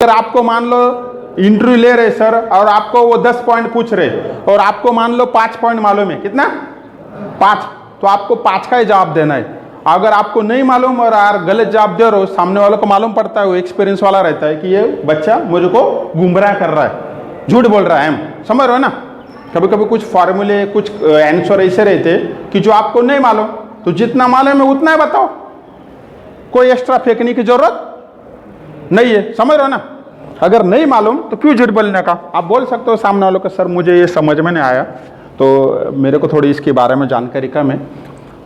अगर आपको मान लो इंटरव्यू ले रहे सर और आपको वो 10 पॉइंट पूछ रहे और आपको मान लो 5 पॉइंट मालूम है, कितना 5, तो आपको 5 का ही जवाब देना है। अगर आपको नहीं मालूम और यार गलत जवाब दे रहे हो, सामने वालों को मालूम पड़ता है, वो एक्सपीरियंस वाला रहता है कि ये बच्चा मुझको गुमराह कर रहा है, झूठ बोल रहा है, हम समझ रहे हो ना। कभी कभी कुछ फॉर्मूले कुछ आंसर ऐसे रहते कि जो आपको नहीं मालूम, तो जितना मालूम है उतना ही बताओ, कोई एक्स्ट्रा फेंकने की जरूरत नहीं है, समझ रहे हो ना। अगर नहीं मालूम तो क्यों झूठ बोलने का, आप बोल सकते हो सामने वालों को सर मुझे ये समझ में नहीं आया, तो मेरे को थोड़ी इसके बारे में जानकारी कम है,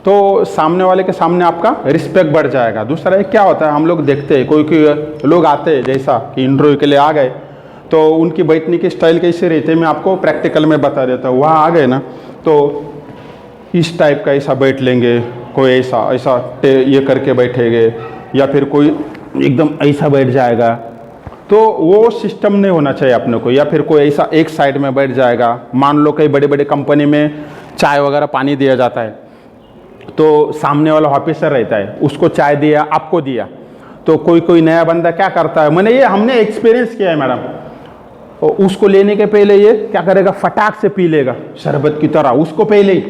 तो सामने वाले के सामने आपका रिस्पेक्ट बढ़ जाएगा। दूसरा क्या होता है, हम लोग देखते हैं कोई लोग आते हैं जैसा कि इंटरव्यू के लिए आ गए, तो उनकी बैठने की स्टाइल कैसे रहती है मैं आपको प्रैक्टिकल में बता देता हूँ। वहाँ आ गए ना तो इस टाइप का ऐसा बैठ लेंगे, कोई ऐसा ऐसा ये करके बैठेंगे, या फिर कोई एकदम ऐसा बैठ जाएगा, तो वो सिस्टम नहीं होना चाहिए अपने को। या फिर कोई ऐसा एक साइड में बैठ जाएगा, मान लो कई बड़ी बड़ी कंपनी में चाय वगैरह पानी दिया जाता है, तो सामने वाला ऑफिसर रहता है, उसको चाय दिया आपको दिया, तो कोई कोई नया बंदा क्या करता है, मैंने ये हमने एक्सपीरियंस किया है मैडम, तो उसको लेने के पहले ये क्या करेगा, फटाक से पी लेगा शरबत की तरह उसको पहले ही,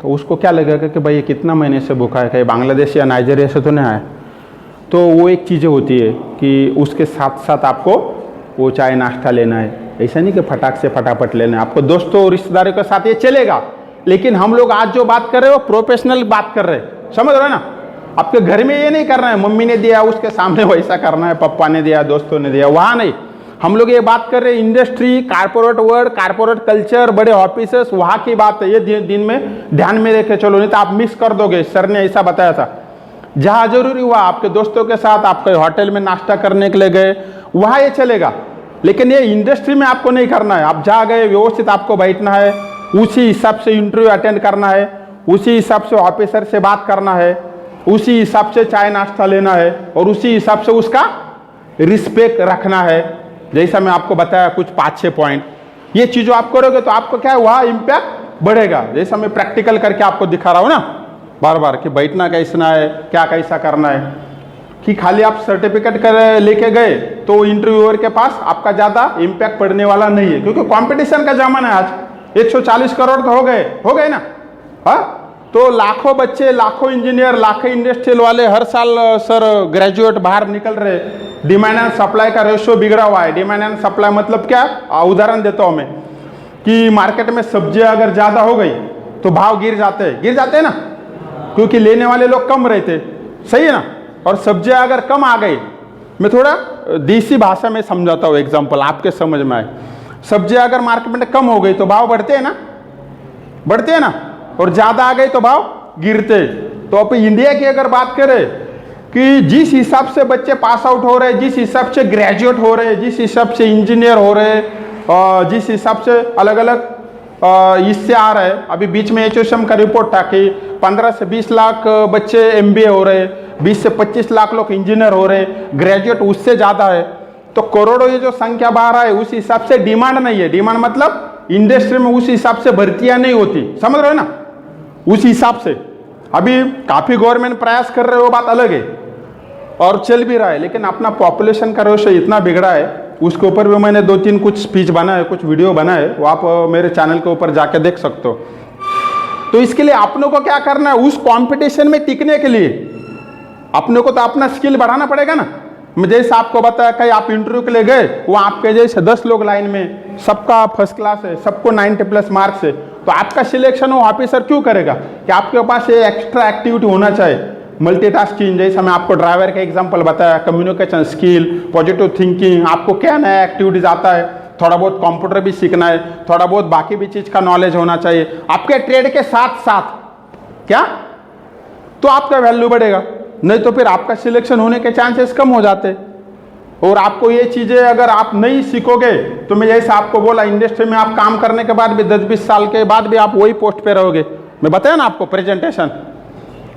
तो उसको क्या लगेगा कि भाई ये कितना महीने से भूखा है, कहीं बांग्लादेश या नाइजीरिया से तो नहीं आया। तो वो एक चीज़ें होती है कि उसके साथ साथ आपको वो चाय नाश्ता लेना है, ऐसा नहीं कि फटाक से फटाफट लेना है। आपको दोस्तों और रिश्तेदारों के साथ ये चलेगा, लेकिन हम लोग आज जो बात कर रहे हो प्रोफेशनल बात कर रहे हैं, समझ रहे हो ना। आपके घर में ये नहीं करना है मम्मी ने दिया उसके सामने वैसा करना है, पापा ने दिया दोस्तों ने दिया, वहाँ नहीं। हम लोग ये बात कर रहे हैं industry, corporate world, corporate culture, बड़े ऑफिसर्स, वहाँ की बात है। ये दिन में ध्यान में रखे चलो, नहीं तो आप मिस कर दोगे। सर ने ऐसा बताया था, जहाँ जरूरी हुआ आपके दोस्तों के साथ आप कोई होटल में नाश्ता करने के लिए गए, वहाँ ये चलेगा, लेकिन ये इंडस्ट्री में आपको नहीं करना है। आप जहाँ गए व्यवस्थित आपको बैठना है, उसी हिसाब से इंटरव्यू अटेंड करना है, उसी हिसाब से ऑफिसर से बात करना है, उसी हिसाब से चाय नाश्ता लेना है, और उसी हिसाब से उसका रिस्पेक्ट रखना है। जैसा मैं आपको बताया कुछ 5-6 पॉइंट, ये चीज़ों आप करोगे तो आपको क्या है, वहाँ इम्पैक्ट बढ़ेगा। जैसा मैं प्रैक्टिकल करके आपको दिखा रहा हूँ ना बार बार कि बैठना कैसा है, क्या कैसा करना है, कि खाली आप सर्टिफिकेट कर लेके गए तो इंटरव्यूअर के पास आपका ज़्यादा इम्पैक्ट पड़ने वाला नहीं है, क्योंकि कंपटीशन का ज़माना है आज। 140 करोड़ तो हो गए ना, हाँ। तो लाखों बच्चे, लाखों इंजीनियर, लाखों इंडस्ट्रियल वाले हर साल सर ग्रेजुएट बाहर निकल रहे। डिमांड एंड सप्लाई का रेशियो बिगड़ा हुआ है। डिमांड एंड सप्लाई मतलब क्या, उदाहरण देता हूँ मैं कि मार्केट में सब्जियां अगर ज़्यादा हो गई तो भाव गिर जाते हैं ना, क्योंकि लेने वाले लोग कम रहते, सही है ना। और सब्जियां अगर कम आ गई, मैं थोड़ा देसी भाषा में समझाता हूँ एग्जाम्पल आपके समझ में आए। सब्जियां अगर मार्केट में कम हो गई तो भाव बढ़ते हैं ना, और ज़्यादा आ गई तो भाव गिरते। तो अब इंडिया की अगर बात करें कि जिस हिसाब से बच्चे पास आउट हो रहे हैं, जिस हिसाब से ग्रेजुएट हो रहे हैं, जिस हिसाब से इंजीनियर हो रहे हैं, जिस हिसाब से अलग अलग इससे आ रहे हैं। अभी बीच में HSM का रिपोर्ट था कि 15 से 20 लाख बच्चे MBA हो रहे हैं, 20 से 25 लाख लोग इंजीनियर हो रहे हैं, ग्रेजुएट उससे ज़्यादा है। तो करोड़ों ये जो संख्या बाहर है, उस हिसाब से डिमांड नहीं है। डिमांड मतलब इंडस्ट्री में उस हिसाब से भर्तियाँ नहीं होती, समझ रहे हो ना। उस हिसाब से अभी काफ़ी गवर्नमेंट प्रयास कर रहे हो, बात अलग है, और चल भी रहा है, लेकिन अपना पॉपुलेशन का रेशो इतना बिगड़ा है। उसके ऊपर भी मैंने 2-3 कुछ स्पीच बना है, कुछ वीडियो बना है, वो आप मेरे चैनल के ऊपर जाके देख सकते हो। तो इसके लिए अपनों को क्या करना है, उस कंपटीशन में टिकने के लिए अपने को तो अपना स्किल बढ़ाना पड़ेगा ना। मैं जैसे आपको बताया कहीं आप इंटरव्यू के लिए गए, वो आपके जैसे 10 लोग लाइन में, सबका फर्स्ट क्लास है, सबको 90+ मार्क्स है, तो आपका सिलेक्शन वो ऑफिसर क्यों करेगा कि आपके पास ये एक्स्ट्रा एक्टिविटी होना चाहिए। मल्टीटास्किंग, जैसा मैं आपको ड्राइवर का एग्जांपल बताया, कम्युनिकेशन स्किल, पॉजिटिव थिंकिंग, आपको क्या नया एक्टिविटीज आता है, थोड़ा बहुत कंप्यूटर भी सीखना है, थोड़ा बहुत बाकी भी चीज़ का नॉलेज होना चाहिए आपके ट्रेड के साथ साथ, क्या, तो आपका वैल्यू बढ़ेगा। नहीं तो फिर आपका सिलेक्शन होने के चांसेस कम हो जाते। और आपको ये चीज़ें अगर आप नहीं सीखोगे तो मैं जैसे आपको बोला, इंडस्ट्री में आप काम करने के बाद भी 10-20 साल के बाद भी आप वही पोस्ट पे रहोगे। मैं बताया ना आपको प्रेजेंटेशन,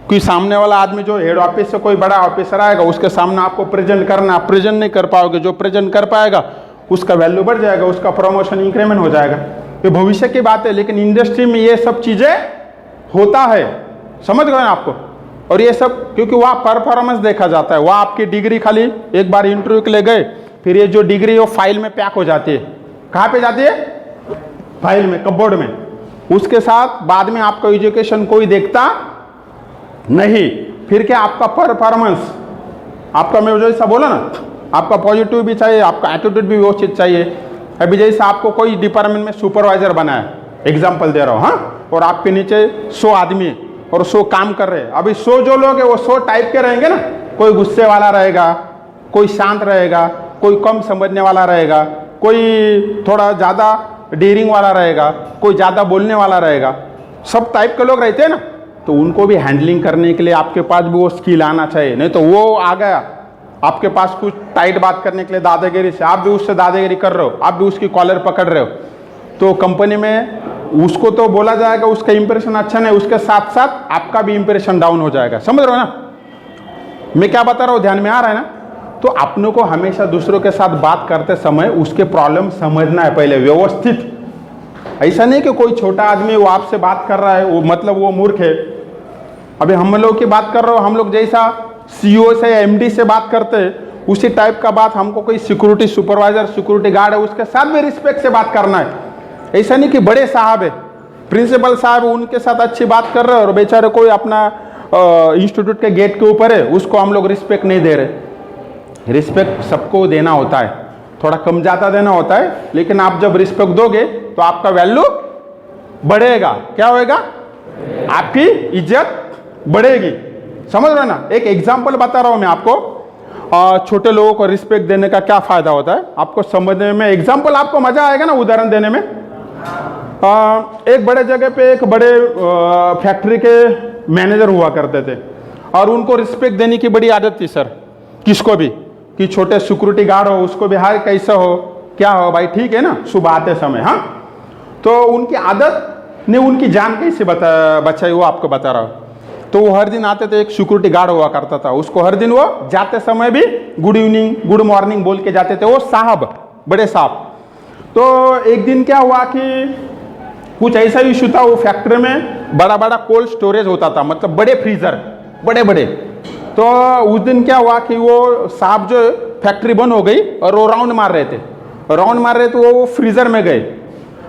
कोई सामने वाला आदमी जो हेड ऑफिस से कोई बड़ा ऑफिसर आएगा, उसके सामने आपको प्रेजेंट करना, आप प्रेजेंट नहीं कर पाओगे। जो प्रेजेंट कर पाएगा उसका वैल्यू बढ़ जाएगा, उसका प्रमोशन इंक्रीमेंट हो जाएगा। ये भविष्य की बात है, लेकिन इंडस्ट्री में ये सब चीज़ें होता है, समझ गए ना आपको। और ये सब क्योंकि वहाँ परफॉर्मेंस देखा जाता है, वहाँ आपकी डिग्री खाली एक बार इंटरव्यू के लिए गए, फिर ये जो डिग्री है वो फाइल में पैक हो जाती है। कहाँ पे जाती है? फाइल में, कपबोर्ड में। उसके साथ बाद में आपका एजुकेशन कोई देखता नहीं। फिर क्या आपका परफॉर्मेंस, आपका मैं जैसा बोला ना, आपका पॉजिटिव भी चाहिए, आपका एटीट्यूड भी व्यवस्थित चाहिए। अभी जैसे आपको कोई डिपार्टमेंट में सुपरवाइजर बनाया, एग्जाम्पल दे रहा हूँ, हाँ, और आपके नीचे 100 आदमी और 100 काम कर रहे हैं। अभी 100 जो लोग हैं वो 100 टाइप के रहेंगे ना, कोई गुस्से वाला रहेगा, कोई शांत रहेगा, कोई कम समझने वाला रहेगा, कोई थोड़ा ज़्यादा डेयरिंग वाला रहेगा, कोई ज़्यादा बोलने वाला रहेगा। सब टाइप के लोग रहते हैं ना, तो उनको भी हैंडलिंग करने के लिए आपके पास भी वो स्किल आना चाहिए। नहीं तो वो आ गया आपके पास कुछ टाइट बात करने के लिए दादागिरी से, आप भी उससे दादागिरी कर रहे हो, आप भी उसकी कॉलर पकड़ रहे हो, तो कंपनी में उसको तो बोला जाएगा, उसका इंप्रेशन अच्छा नहीं, उसके साथ साथ आपका भी इंप्रेशन डाउन हो जाएगा। समझ रहे हो ना मैं क्या बता रहा हूँ? ध्यान में आ रहा है ना? तो अपनों को हमेशा दूसरों के साथ बात करते समय उसके प्रॉब्लम समझना है पहले व्यवस्थित। ऐसा नहीं कि कोई छोटा आदमी वो आपसे बात कर रहा है वो मतलब वो मूर्ख है। अभी हम लोग की बात कर रहे हो, हम लोग जैसा सीईओ से या एमडी से बात करते हैं उसी टाइप का बात हमको कोई सिक्योरिटी सुपरवाइजर, सिक्योरिटी गार्ड है उसके साथ भी रिस्पेक्ट से बात करना है। ऐसा नहीं कि बड़े साहब है, प्रिंसिपल साहब उनके साथ अच्छी बात कर रहे हैं और बेचारे कोई अपना इंस्टीट्यूट के गेट के ऊपर है उसको हम लोग रिस्पेक्ट नहीं दे रहे। रिस्पेक्ट सबको देना होता है, थोड़ा कम ज़्यादा देना होता है, लेकिन आप जब रिस्पेक्ट दोगे तो आपका वैल्यू बढ़ेगा। क्या होएगा? आपकी इज्जत बढ़ेगी। समझ रहे हो ना? एक एग्जाम्पल बता रहा हूं मैं आपको, छोटे लोगों को रिस्पेक्ट देने का क्या फायदा होता है आपको समझने में। एग्जाम्पल आपको मजा आएगा ना उदाहरण देने में। एक बड़े जगह पे एक बड़े फैक्ट्री के मैनेजर हुआ करते थे और उनको रिस्पेक्ट देने की बड़ी आदत थी सर, किसको भी, कि छोटे सिक्योरिटी गार्ड हो उसको भी हाय कैसे हो, क्या हो भाई, ठीक है ना, सुबह आते समय। हाँ, तो उनकी आदत ने उनकी जान कैसे बचाई वो आपको बता रहा हूँ। तो वो हर दिन आते थे, एक सिक्योरिटी गार्ड हुआ करता था, उसको हर दिन वो जाते समय भी गुड इवनिंग गुड मॉर्निंग बोल के जाते थे, वो साहब, बड़े साहब। तो एक दिन क्या हुआ कि कुछ ऐसा इशू था, वो फैक्ट्री में बड़ा बड़ा कोल्ड स्टोरेज होता था, मतलब बड़े फ्रीजर बड़े बड़े। तो उस दिन क्या हुआ कि वो साहब जो फैक्ट्री बंद हो गई और वो राउंड मार रहे थे, तो वो फ्रीजर में गए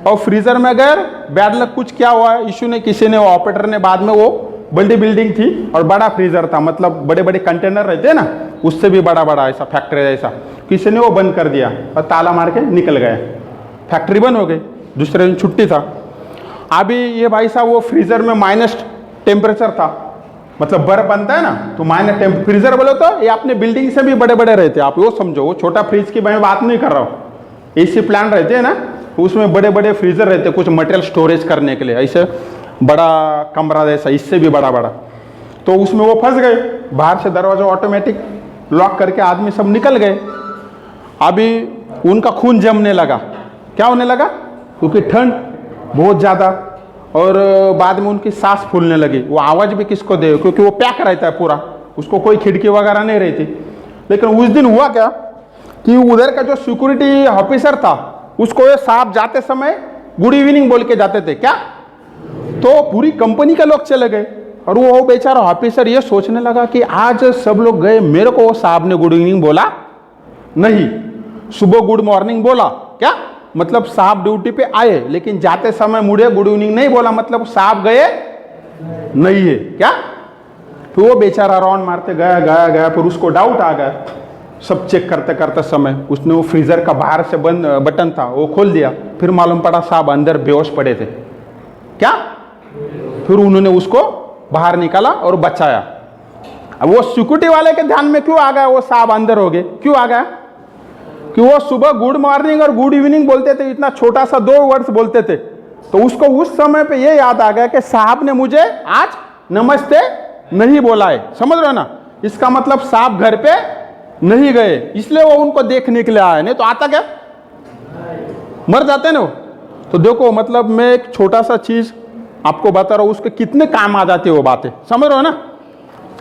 और फ्रीजर में गए, बैड लक कुछ क्या हुआ इशू ने, किसी ने, वो ऑपरेटर ने, बाद में वो बड़ी बिल्डिंग थी और बड़ा फ्रीजर था, मतलब बड़े बड़े कंटेनर रहते हैं ना उससे भी बड़ा बड़ा ऐसा फैक्ट्री ऐसा, किसी ने वो बंद कर दिया और ताला मार के निकल गए। फैक्ट्री बंद हो गई, दूसरे दिन छुट्टी था। अभी ये भाई साहब वो फ्रीजर में माइनस टेम्परेचर था, मतलब बर्फ बनता है ना तो माइनस फ्रीजर बोलो तो ये अपने बिल्डिंग से भी बड़े बड़े रहते हैं, आप वो समझो, वो छोटा फ्रिज की मैं बात नहीं कर रहा हूँ, एसी प्लांट रहते हैं ना उसमें बड़े बड़े फ्रीजर रहते हैं कुछ मटेरियल स्टोरेज करने के लिए, ऐसे बड़ा कमरा जैसा, इससे भी बड़ा बड़ा। तो उसमें वो फंस गए, बाहर से दरवाजा ऑटोमेटिक लॉक करके आदमी सब निकल गए। अभी उनका खून जमने लगा, क्या होने लगा, क्योंकि ठंड बहुत ज़्यादा, और बाद में उनकी सांस फूलने लगी। वो आवाज़ भी किसको दे, क्योंकि वो पैक रहता है पूरा, उसको कोई खिड़की वगैरह नहीं रहती। लेकिन उस दिन हुआ क्या कि उधर का जो सिक्योरिटी ऑफिसर था उसको ये साहब जाते समय गुड इवनिंग बोल के जाते थे, क्या, तो पूरी कंपनी के लोग चले गए और वो बेचारा ऑफिसर ये सोचने लगा कि आज सब लोग गए, मेरे को वो साहब ने गुड इवनिंग बोला नहीं, सुबह गुड मॉर्निंग बोला, क्या मतलब साहब ड्यूटी पे आए लेकिन जाते समय मुझे गुड इवनिंग नहीं बोला, मतलब साहब गए नहीं है क्या। तो वो बेचारा राउंड मारते गया गया गया, फिर उसको डाउट आ गया, सब चेक करते करते समय उसने वो फ्रीजर का बाहर से बंद बटन था वो खोल दिया, फिर मालूम पड़ा साहब अंदर बेहोश पड़े थे, क्या। फिर उन्होंने उसको बाहर निकाला और बचाया। अब वो सिक्योरिटी वाले के ध्यान में क्यों आ गया वो साहब अंदर हो गए, क्यों आ गया, कि वो सुबह गुड मॉर्निंग और गुड इवनिंग बोलते थे, इतना छोटा सा 2 वर्ड्स बोलते थे, तो उसको उस समय पे ये याद आ गया कि साहब ने मुझे आज नमस्ते नहीं बोला है। समझ रहे हो ना, इसका मतलब साहब घर पे नहीं गए, इसलिए वो उनको देखने के लिए आया, नहीं तो आता क्या, मर जाते ना वो। तो देखो मतलब मैं एक छोटा सा चीज आपको बता रहा हूँ, उसके कितने काम आ जाती है वो बातें, समझ रहे हो ना,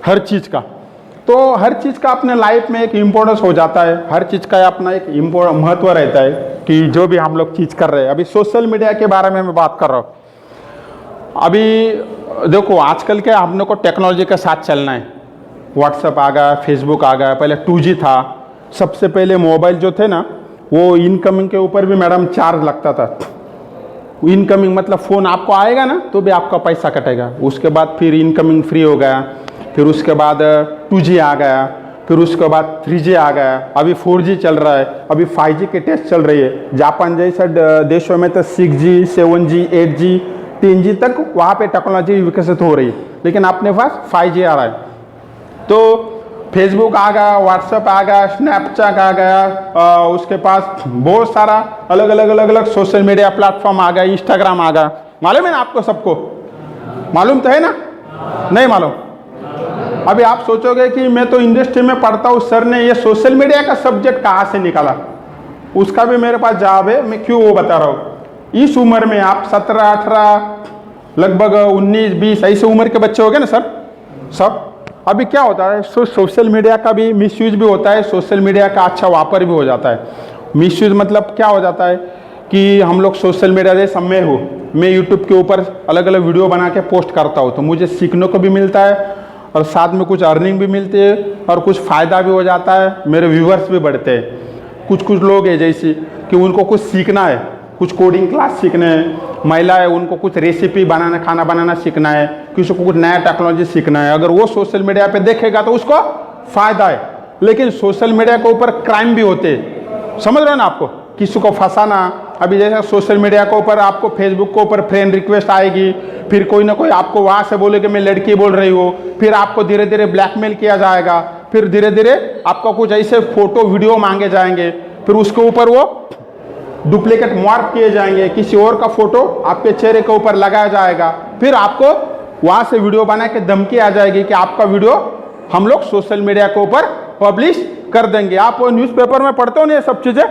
हर चीज का। तो हर चीज का अपने लाइफ में एक इम्पोर्टेंस हो जाता है, हर चीज का अपना एक महत्व रहता है कि जो भी हम लोग चीज कर रहे हैं। अभी सोशल मीडिया के बारे में मैं बात कर रहा हूँ। अभी देखो आजकल के हम लोग को टेक्नोलॉजी के साथ चलना है, व्हाट्सएप आ गया, फेसबुक आ गया, पहले 2G था, सबसे पहले मोबाइल जो थे ना, वो इनकमिंग के ऊपर भी मैडम चार्ज लगता था। इनकमिंग मतलब फ़ोन आपको आएगा ना तो भी आपका पैसा कटेगा। उसके बाद फिर इनकमिंग फ्री हो गया, फिर उसके बाद 2G आ गया, फिर उसके बाद 3G आ गया, अभी 4G चल रहा है, अभी 5G के टेस्ट चल रही है। जापान जैसे देशों में तो 6G 7G 8G 3G तक वहाँ पे टेक्नोलॉजी विकसित हो रही है, लेकिन अपने पास 5G आ रहा है। तो फेसबुक आ गया, व्हाट्सएप आ गया, स्नैपचैट आ गया, उसके पास बहुत सारा अलग अलग सोशल मीडिया प्लेटफॉर्म आ गया, इंस्टाग्राम आ गया। मालूम है ना आपको, सबको मालूम तो है ना? नहीं मालूम? अभी आप सोचोगे कि मैं तो इंडस्ट्री में पढ़ता हूँ, सर ने ये सोशल मीडिया का सब्जेक्ट कहाँ से निकाला? उसका भी मेरे पास जवाब है, मैं क्यों वो बता रहा हूँ। इस उम्र में आप 17 18 लगभग 19 20 ऐसे उम्र के बच्चे हो गए ना सर सब। अभी क्या होता है, सोशल मीडिया का भी मिसयूज भी होता है, सोशल मीडिया का अच्छा वापर भी हो जाता है। मिसयूज मतलब क्या हो जाता है कि हम लोग सोशल मीडिया जैसे मैं यूट्यूब के ऊपर अलग अलग वीडियो बना के पोस्ट करता हूँ, तो मुझे सीखने को भी मिलता है और साथ में कुछ अर्निंग भी मिलती है और कुछ फ़ायदा भी हो जाता है, मेरे व्यूवर्स भी बढ़ते हैं। कुछ लोग हैं जैसे कि उनको कुछ सीखना है, कुछ कोडिंग क्लास सीखने हैं, महिला है उनको कुछ रेसिपी बनाना, खाना बनाना सीखना है, किसी को कुछ नया टेक्नोलॉजी सीखना है, अगर वो सोशल मीडिया पे देखेगा तो उसको फ़ायदा है। लेकिन सोशल मीडिया के ऊपर क्राइम भी होते हैं, समझ रहे हो ना आपको, किसी को फंसाना। अभी जैसे सोशल मीडिया के ऊपर आपको फेसबुक के ऊपर फ्रेंड रिक्वेस्ट आएगी, फिर कोई ना कोई आपको वहाँ से बोले कि मैं लड़की बोल रही हूँ, फिर आपको धीरे धीरे ब्लैकमेल किया जाएगा, फिर धीरे धीरे आपको कुछ ऐसे फोटो वीडियो मांगे जाएंगे, फिर उसके ऊपर वो डुप्लीकेट मार्क किए जाएंगे, किसी और का फोटो आपके चेहरे के ऊपर लगाया जाएगा, फिर आपको वहाँ से वीडियो बना के धमकी आ जाएगी कि आपका वीडियो हम लोग सोशल मीडिया के ऊपर पब्लिश कर देंगे। आप वो न्यूज़पेपर में पढ़ते हो ना, ये सब चीज़ें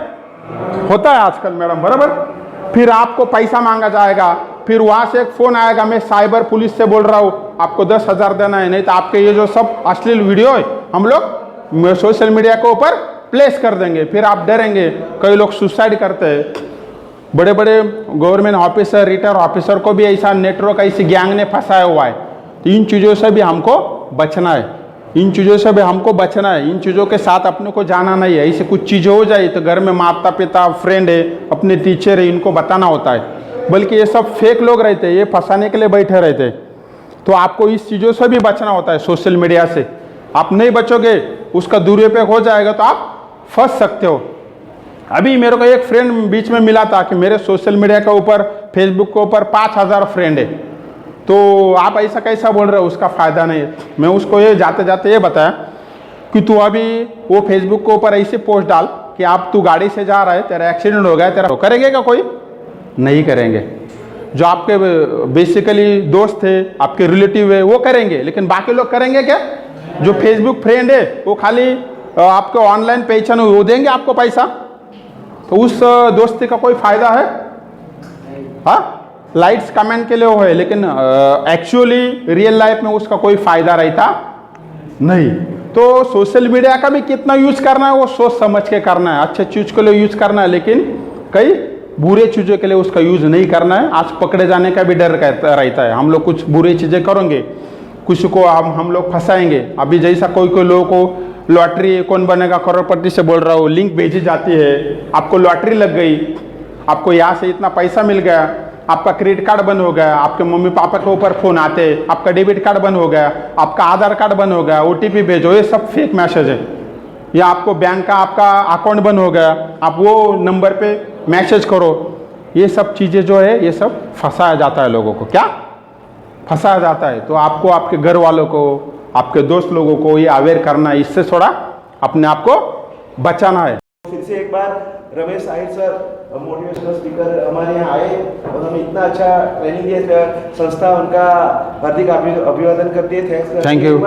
होता है आजकल मैडम, बराबर। फिर आपको पैसा मांगा जाएगा, फिर वहाँ से एक फ़ोन आएगा, मैं साइबर पुलिस से बोल रहा हूँ, आपको 10,000 देना है, नहीं तो आपके ये जो सब अश्लील वीडियो है हम लोग सोशल मीडिया के ऊपर प्लेस कर देंगे। फिर आप डरेंगे, कई लोग सुसाइड करते हैं। बड़े बड़े गवर्नमेंट ऑफिसर, रिटायर ऑफिसर को भी ऐसा नेटवर्क, ऐसी गैंग ने फंसाया हुआ है। तो इन चीज़ों से भी हमको बचना है, इन चीज़ों से भी हमको बचना है, इन चीज़ों के साथ अपने को जाना नहीं है। ऐसे कुछ चीज़ें हो जाए तो घर में माता पिता, फ्रेंड है, अपने टीचर है, इनको बताना होता है। बल्कि ये सब फेक लोग रहते हैं, ये फंसाने के लिए बैठे रहते हैं। तो आपको इस चीज़ों से भी बचना होता है, सोशल मीडिया से। आप नहीं बचोगे, उसका दुरुपयोग हो जाएगा तो आप फंस सकते हो। अभी मेरे को एक फ्रेंड बीच में मिला था कि मेरे सोशल मीडिया के ऊपर, फेसबुक के ऊपर 5,000 फ्रेंड है, तो आप ऐसा कैसा बोल रहे हो, उसका फ़ायदा नहीं है। मैं उसको ये जाते जाते ये बताया कि तू अभी वो फेसबुक के ऊपर ऐसे पोस्ट डाल कि आप तू गाड़ी से जा रहा है, तेरा एक्सीडेंट हो गया, तेरा करेंगे क्या? कोई नहीं करेंगे। जो आपके बेसिकली दोस्त है, आपके रिलेटिव है, वो करेंगे, लेकिन बाकी लोग करेंगे क्या? जो फेसबुक फ्रेंड है वो खाली आपको ऑनलाइन पहचान, वो देंगे आपको पैसा, तो उस दोस्ती का कोई फ़ायदा है? हाँ, लाइक्स कमेंट के लिए वो है, लेकिन एक्चुअली रियल लाइफ में उसका कोई फ़ायदा रहता नहीं। तो सोशल मीडिया का भी कितना यूज़ करना है वो सोच समझ के करना है, अच्छे चीज़ के लिए यूज़ करना है, लेकिन कई बुरे चीज़ों के लिए उसका यूज़ नहीं करना है। आज पकड़े जाने का भी डर रहता है, हम लोग कुछ बुरी चीज़ें करेंगे, किसी को हम लोग फंसाएंगे। अभी जैसा कोई लोगों को लॉटरी कौन बनेगा करोड़पति से बोल रहा हूँ, लिंक भेजी जाती है, आपको लॉटरी लग गई, आपको यहाँ से इतना पैसा मिल गया, आपका क्रेडिट कार्ड बंद हो गया, आपके मम्मी पापा के ऊपर फ़ोन आते, आपका डेबिट कार्ड बंद हो गया, आपका आधार कार्ड बंद हो गया, OTP भेजो, ये सब फेक मैसेज है। या आपको बैंक का आपका अकाउंट बंद हो गया, आप वो नंबर पे मैसेज करो, ये सब चीज़ें जो है ये सब फंसाया जाता है लोगों को। क्या फंसाया जाता है? तो आपको आपके घर वालों को, आपके दोस्त लोगों को ये अवेयर करना है, इससे थोड़ा अपने आप को बचाना है। फिर से एक बार Ramesh Ahir sir motivational speaker हमारे यहाँ आए और हमें इतना अच्छा ट्रेनिंग दिया, संस्था उनका हार्दिक अभिवादन करती है। थैंक्स। Thank you.